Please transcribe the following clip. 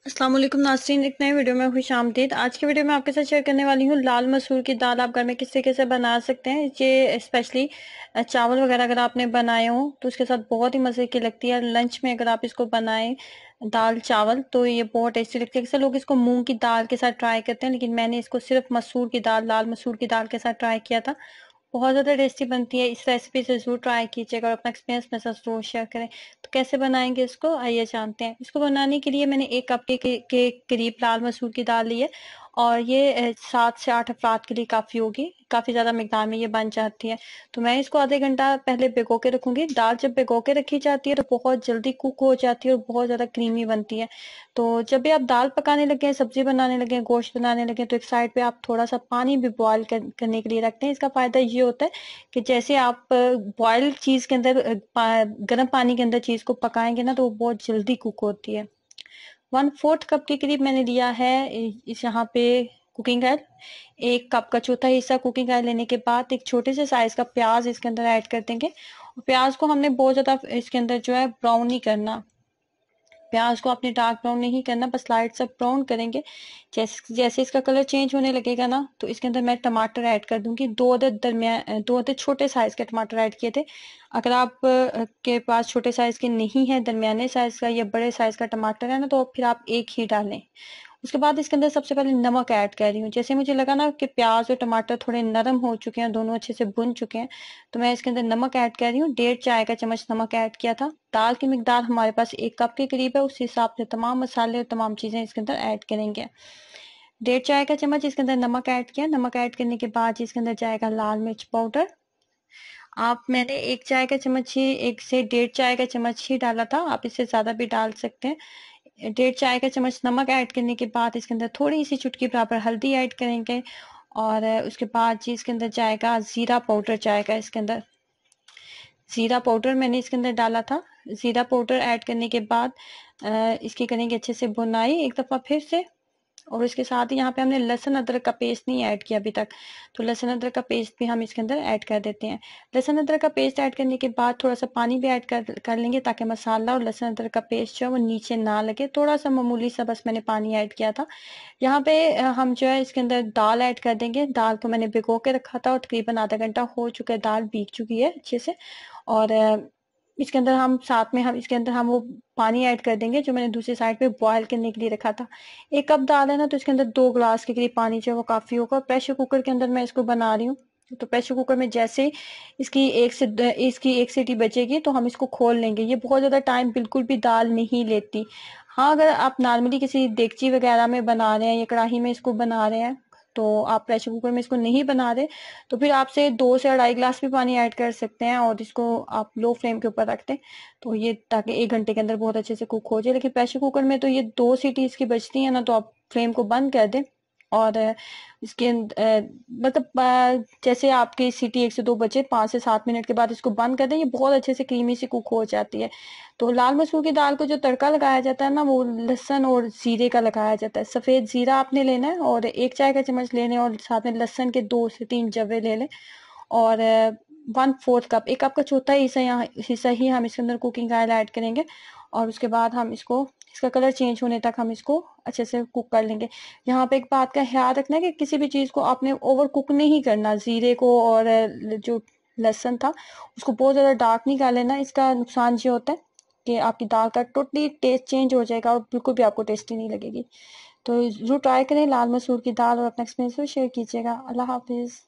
अस्सलाम वालेकुम नाज़रीन, एक नए वीडियो में खुश आमदीद। आज की वीडियो में आपके साथ शेयर करने वाली हूँ लाल मसूर की दाल आप घर में किस तरीके से बना सकते हैं। ये स्पेशली चावल वगैरह अगर आपने बनाए हो तो उसके साथ बहुत ही मज़े की लगती है। लंच में अगर आप इसको बनाएं दाल चावल तो ये बहुत टेस्टी लगती है। अक्सर लोग इसको मूंग की दाल के साथ ट्राई करते हैं, लेकिन मैंने इसको सिर्फ मसूर की दाल, लाल मसूर की दाल के साथ ट्राई किया था। बहुत ज़्यादा टेस्टी बनती है। इस रेसिपी से ज़रूर ट्राई कीजिएगा और अपना एक्सपीरियंस मेरे साथ ज़रूर शेयर करें। तो कैसे बनाएंगे इसको, आइए जानते हैं। इसको बनाने के लिए मैंने 1 कप के करीब लाल मसूर की दाल ली है और ये 7 से 8 अफराद के लिए काफ़ी होगी। काफ़ी ज़्यादा मिकदार में ये बन जाती है। तो मैं इसको आधे घंटा पहले भिगो के रखूंगी। दाल जब भिगो के रखी जाती है तो बहुत जल्दी कुक हो जाती है और बहुत ज़्यादा क्रीमी बनती है। तो जब भी आप दाल पकाने लगे, सब्जी बनाने लगे, गोश्त बनाने लगे, तो एक साइड पे आप थोड़ा सा पानी भी बॉयल करने के लिए रखते हैं। इसका फायदा ये होता है कि जैसे आप बॉयल चीज के अंदर गर्म पानी के अंदर चीज को पकाएंगे ना तो वो बहुत जल्दी कुक होती है। 1/4 कप के करीब मैंने लिया है इस यहाँ पे कुकिंग ऑयल। 1 कप का चौथा हिस्सा कुकिंग ऑयल लेने के बाद एक छोटे से साइज का प्याज इसके अंदर ऐड कर देंगे। और प्याज को हमने बहुत ज्यादा इसके अंदर जो है ब्राउन नहीं करना। प्याज को आपने डार्क ब्राउन नहीं करना, बस लाइट सा ब्राउन करेंगे। जैसे जैसे इसका कलर चेंज होने लगेगा ना तो इसके अंदर मैं टमाटर ऐड कर दूंगी। 2 अदद छोटे साइज के टमाटर ऐड किए थे। अगर आप के पास छोटे साइज के नहीं है, दरमियाने साइज का या बड़े साइज का टमाटर है ना, तो फिर आप एक ही डालें। उसके बाद इसके अंदर सबसे पहले नमक ऐड कर रही हूँ। जैसे मुझे लगा ना कि प्याज और टमाटर थोड़े नरम हो चुके हैं, दोनों अच्छे से भुन चुके हैं, तो मैं इसके अंदर नमक ऐड कर रही हूँ। 1.5 चाय का चम्मच नमक ऐड किया था। दाल की मिकदार हमारे पास 1 कप के करीब है, उस हिसाब से तमाम मसाले और तमाम चीजें इसके अंदर ऐड करेंगे। 1.5 चाय का चम्मच इसके अंदर नमक ऐड किया। नमक ऐड करने के बाद इसके अंदर जाएगा लाल मिर्च पाउडर। आप मैंने 1 चाय का चम्मच ही, 1 से 1.5 चाय का चम्मच ही डाला था, आप इससे ज्यादा भी डाल सकते हैं। 1.5 चाय का चम्मच नमक ऐड करने के बाद इसके अंदर थोड़ी सी चुटकी बराबर हल्दी ऐड करेंगे। और उसके बाद जी इसके अंदर जाएगा जीरा पाउडर, जाएगा इसके अंदर जीरा पाउडर मैंने इसके अंदर डाला था। जीरा पाउडर ऐड करने के बाद इसकी करेंगे अच्छे से भुनाई एक दफा फिर से। और इसके साथ ही यहाँ पे हमने लहसुन अदरक का पेस्ट नहीं ऐड किया अभी तक, तो लहसुन अदरक का पेस्ट भी हम इसके अंदर ऐड कर देते हैं। लहसुन अदरक का पेस्ट ऐड करने के बाद थोड़ा सा पानी भी ऐड कर लेंगे ताकि मसाला और लहसुन अदरक का पेस्ट जो है वो नीचे ना लगे। थोड़ा सा मामूली सा बस मैंने पानी ऐड किया था। यहाँ पे हम जो है इसके अंदर दाल ऐड कर देंगे। दाल को मैंने भिगो के रखा था और तकरीबन आधा घंटा हो चुका है, दाल भीग चुकी है अच्छे से। और इसके अंदर हम साथ में हम इसके अंदर हम वो पानी ऐड कर देंगे जो मैंने दूसरी साइड पे बॉयल करने के लिए रखा था। 1 कप दाल है ना, तो इसके अंदर 2 गिलास के करीब पानी जो है वो काफी होगा। प्रेशर कुकर के अंदर मैं इसको बना रही हूँ। तो प्रेशर कुकर में जैसे इसकी एक सीटी बचेगी तो हम इसको खोल लेंगे। ये बहुत ज्यादा टाइम बिल्कुल भी दाल नहीं लेती। हाँ, अगर आप नॉर्मली किसी देगची वगैरह में बना रहे हैं या कढ़ाई में इसको बना रहे हैं तो आप प्रेशर कुकर में इसको नहीं बना रहे तो फिर आपसे 2 से 2.5 गिलास भी पानी ऐड कर सकते हैं और इसको आप लो फ्लेम के ऊपर रखते हैं तो ये ताकि 1 घंटे के अंदर बहुत अच्छे से कुक हो जाए। लेकिन प्रेशर कुकर में तो ये 2 सीटी इसकी बचती है ना, तो आप फ्लेम को बंद कर दें। और इसके मतलब जैसे आपकी सीटी 1 से 2 बचे, 5 से 7 मिनट के बाद इसको बंद कर दें। ये बहुत अच्छे से क्रीमी सी कुक हो जाती है। तो लाल मसूर की दाल को जो तड़का लगाया जाता है ना, वो लहसुन और जीरे का लगाया जाता है। सफेद जीरा आपने लेना है और 1 चाय का चम्मच लेने, और साथ में लहसुन के 2 से 3 जवे ले लें। और 1/4 कप, 1 कप का चौथा हिस्सा ही हम इसके अंदर कुकिंग ऑयल ऐड करेंगे। और उसके बाद हम इसको, इसका कलर चेंज होने तक हम इसको अच्छे से कुक कर लेंगे। यहाँ पे एक बात का ख्याल रखना है कि किसी भी चीज को आपने ओवर कुक नहीं करना। जीरे को और जो लहसुन था उसको बहुत ज्यादा डार्क नहीं कर लेना। इसका नुकसान ये होता है कि आपकी दाल का टोटली टेस्ट चेंज हो जाएगा और बिल्कुल भी आपको टेस्टी नहीं लगेगी। तो जरूर ट्राई करें लाल मसूर की दाल और अपना एक्सपीरियंस शेयर कीजिएगा। अल्लाह हाफिज।